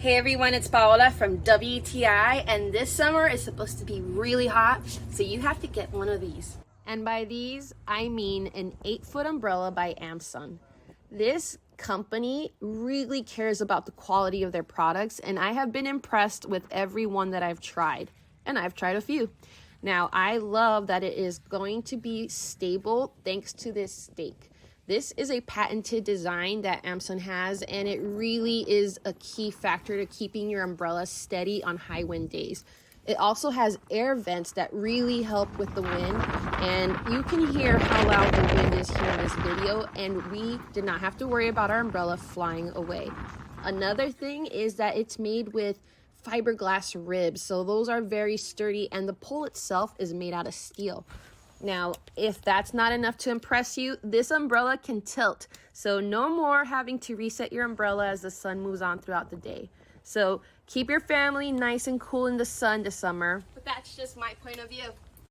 Hey everyone, it's Paola from WTI, and this summer is supposed to be really hot, so you have to get one of these. And by these, I mean an 8-foot umbrella by AMMSUN. This company really cares about the quality of their products, and I have been impressed with every one that I've tried, and I've tried a few. Now, I love that it is going to be stable thanks to this stake. This is a patented design that AMMSUN has, and it really is a key factor to keeping your umbrella steady on high wind days. It also has air vents that really help with the wind, and you can hear how loud the wind is here in this video, and we did not have to worry about our umbrella flying away. Another thing is that it's made with fiberglass ribs, so those are very sturdy, and the pole itself is made out of steel. Now, if that's not enough to impress you, this umbrella can tilt, so no more having to reset your umbrella as the sun moves on throughout the day. So keep your family nice and cool in the sun this summer. But that's just my point of view.